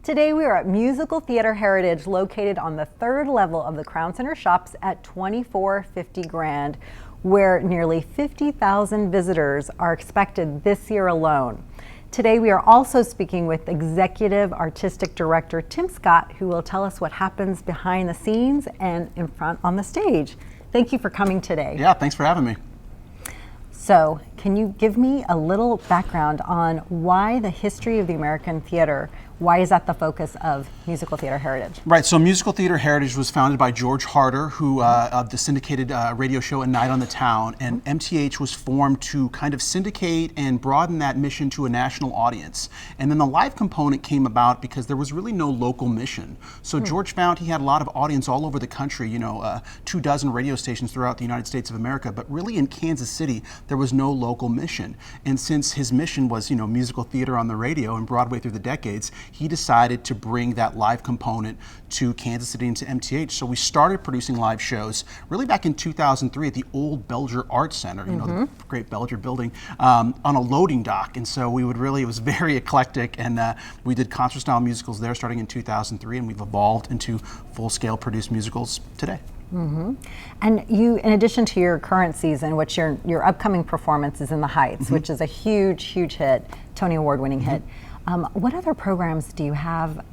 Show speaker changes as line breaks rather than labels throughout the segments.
Today we are at Musical Theater Heritage, located on the third level of the Crown Center shops at 2450 Grand, where nearly 50,000 visitors are expected this year alone. Today we are also speaking with Executive Artistic Director Tim Scott, who will tell us what happens behind the scenes and in front on the stage. Thank you for coming today.
Yeah, thanks for having me.
So, can you give me a little background on why the history of the American theater, why is that the focus of Musical Theater Heritage?
Right, so Musical Theater Heritage was founded by George Harder, who of the syndicated radio show A Night on the Town, and MTH was formed to kind of syndicate and broaden that mission to a national audience. And then the live component came about because there was really no local mission. So George found he had a lot of audience all over the country, 24 radio stations throughout the United States of America, but really in Kansas City, there was no local mission. And since his mission was, musical theater on the radio and Broadway through the decades, he decided to bring that live component to Kansas City and to MTH. So we started producing live shows really back in 2003 at the old Belger Arts Center, the great Belger building, on a loading dock. And so it was very eclectic, and we did concert style musicals there starting in 2003, and we've evolved into full-scale produced musicals today.
And you, in addition to your current season, which your upcoming performance is In the Heights, which is a huge hit, Tony Award-winning hit. What other programs do you have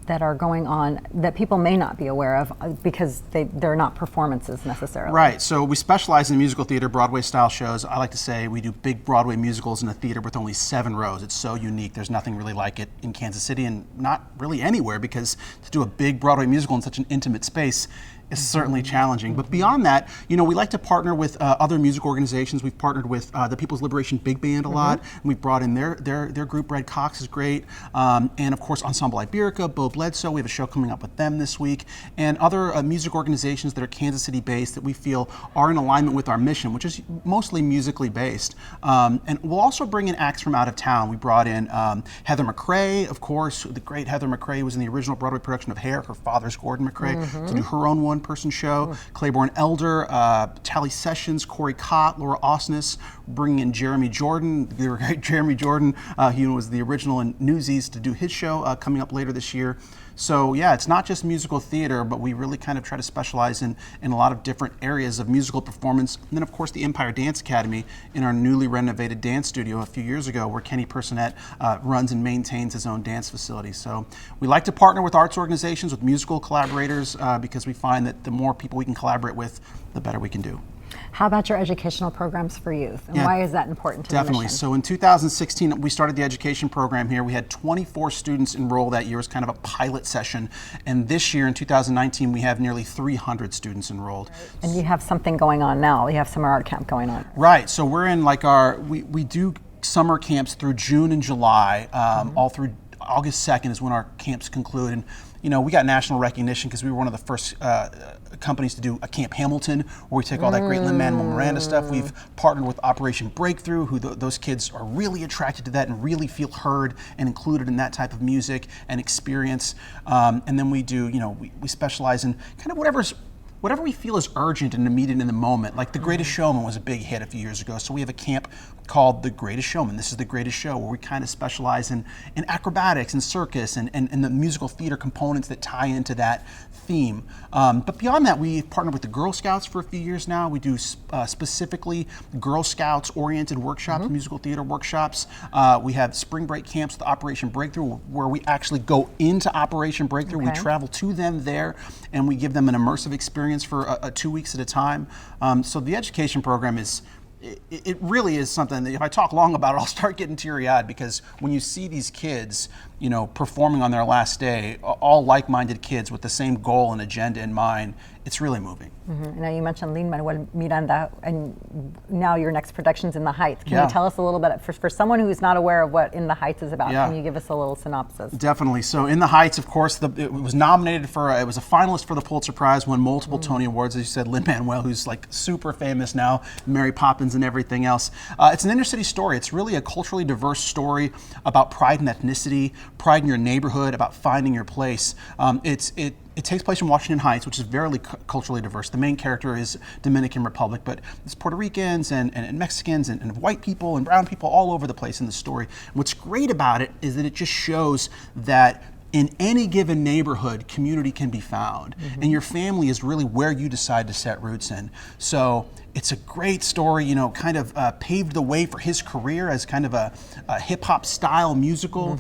that are going on that people may not be aware of because they're not performances necessarily?
Right, so we specialize in musical theater, Broadway style shows. I like to say we do big Broadway musicals in a theater with only 7 rows. It's so unique. There's nothing really like it in Kansas City and not really anywhere, because to do a big Broadway musical in such an intimate space is certainly challenging. But beyond that, we like to partner with other music organizations. We've partnered with the People's Liberation Big Band a lot, and we've brought in their group. Red Cox is great, and of course Ensemble Iberica, Bo Bledsoe. We have a show coming up with them this week, and other music organizations that are Kansas City based that we feel are in alignment with our mission, which is mostly musically based. And we'll also bring in acts from out of town. We brought in Heather McRae, of course. The great Heather McRae was in the original Broadway production of Hair. Her father's Gordon McRae, to do her own one-person show. Claiborne Elder, Tally Sessions, Corey Cott, Laura Osnes, bringing in Jeremy Jordan. The great Jeremy Jordan, he was the original in Newsies, to do his show coming up later this year. So yeah, it's not just musical theater, but we really kind of try to specialize in a lot of different areas of musical performance. And then of course the Empire Dance Academy in our newly renovated dance studio a few years ago, where Kenny Personette runs and maintains his own dance facility. So we like to partner with arts organizations, with musical collaborators, because we find that the more people we can collaborate with, the better we can do.
How about your educational programs for youth, and why is that important to
Definitely.
the mission?
So in 2016, we started the education program here. We had 24 students enroll that year as kind of a pilot session. And this year, in 2019, we have nearly 300 students enrolled.
And you have something going on now. You have summer art camp going on.
Right. So we're in we do summer camps through June and July, all through August 2nd is when our camps conclude. And we got national recognition because we were one of the first companies to do a Camp Hamilton, where we take all that great Lin-Manuel Miranda stuff. We've partnered with Operation Breakthrough, who those kids are really attracted to that and really feel heard and included in that type of music and experience. And then we do, we specialize in kind of whatever we feel is urgent and immediate in the moment. Like The Greatest Showman was a big hit a few years ago, so we have a camp called The Greatest Showman. This is the greatest show, where we kind of specialize in acrobatics and circus and the musical theater components that tie into that theme. But beyond that, we've partnered with the Girl Scouts for a few years now. We do specifically Girl Scouts-oriented workshops, musical theater workshops. We have spring break camps with Operation Breakthrough, where we actually go into Operation Breakthrough. We travel to them there, and we give them an immersive experience for 2 weeks at a time. So the education program it really is something that if I talk long about it, I'll start getting teary-eyed, because when you see these kids, performing on their last day, all like-minded kids with the same goal and agenda in mind, it's really moving.
Now you mentioned Lin-Manuel Miranda, and now your next production's In the Heights. Can you tell us a little bit, for someone who's not aware of what In the Heights is about, can you give us a little synopsis?
Definitely. So In the Heights, of course, it was nominated it was a finalist for the Pulitzer Prize, won multiple Tony Awards, as you said. Lin-Manuel, who's like super famous now, Mary Poppins and everything else. It's an inner city story. It's really a culturally diverse story about pride and ethnicity, pride in your neighborhood, about finding your place. It takes place in Washington Heights, which is very culturally diverse. The main character is Dominican Republic, but there's Puerto Ricans and Mexicans and white people and brown people all over the place in the story. And what's great about it is that it just shows that in any given neighborhood, community can be found. And your family is really where you decide to set roots in. So it's a great story, you know, kind of paved the way for his career as kind of a hip hop style musical.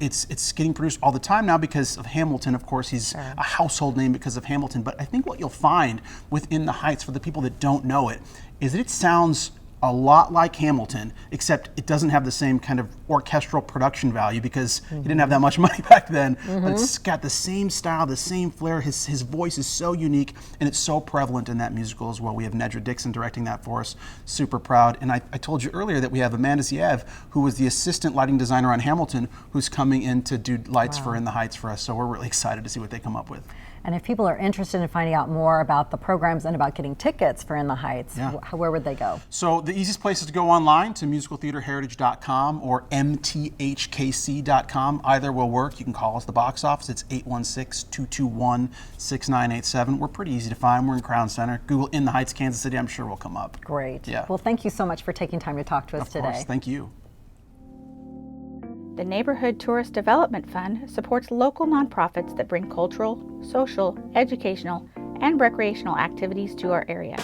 It's getting produced all the time now because of Hamilton. Of course, he's a household name because of Hamilton. But I think what you'll find within the Heights, for the people that don't know it, is that it sounds a lot like Hamilton, except it doesn't have the same kind of orchestral production value because he didn't have that much money back then. But it's got the same style, the same flair. His voice is so unique, and it's so prevalent in that musical as well. We have Nedra Dixon directing that for us. Super proud. And I told you earlier that we have Amanda Ziev, who was the assistant lighting designer on Hamilton, who's coming in to do lights for In the Heights for us. So we're really excited to see what they come up with.
And if people are interested in finding out more about the programs and about getting tickets for In the Heights, where would they go?
So the easiest place is to go online to musicaltheaterheritage.com or mthkc.com. Either will work. You can call us the box office. It's 816-221-6987. We're pretty easy to find. We're in Crown Center. Google In the Heights, Kansas City. I'm sure we'll come up.
Great.
Yeah.
Well, thank you so much for taking time to talk to us today.
Of course. Thank you.
The Neighborhood Tourist Development Fund supports local nonprofits that bring cultural, social, educational, and recreational activities to our area.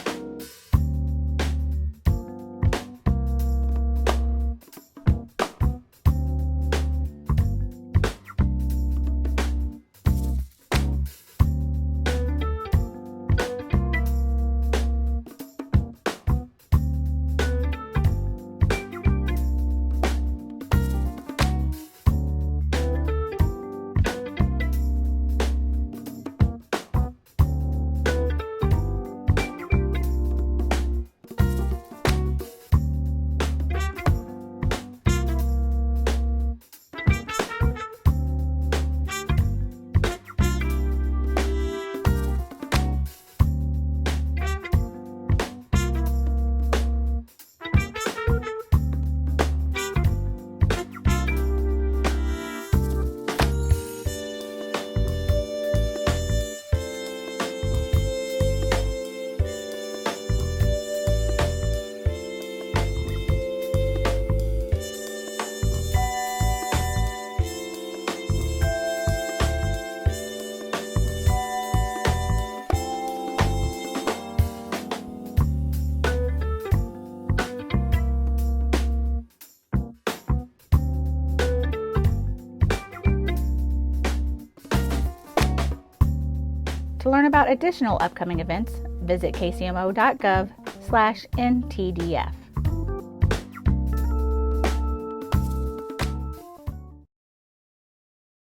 To learn about additional upcoming events, visit kcmo.gov/NTDF.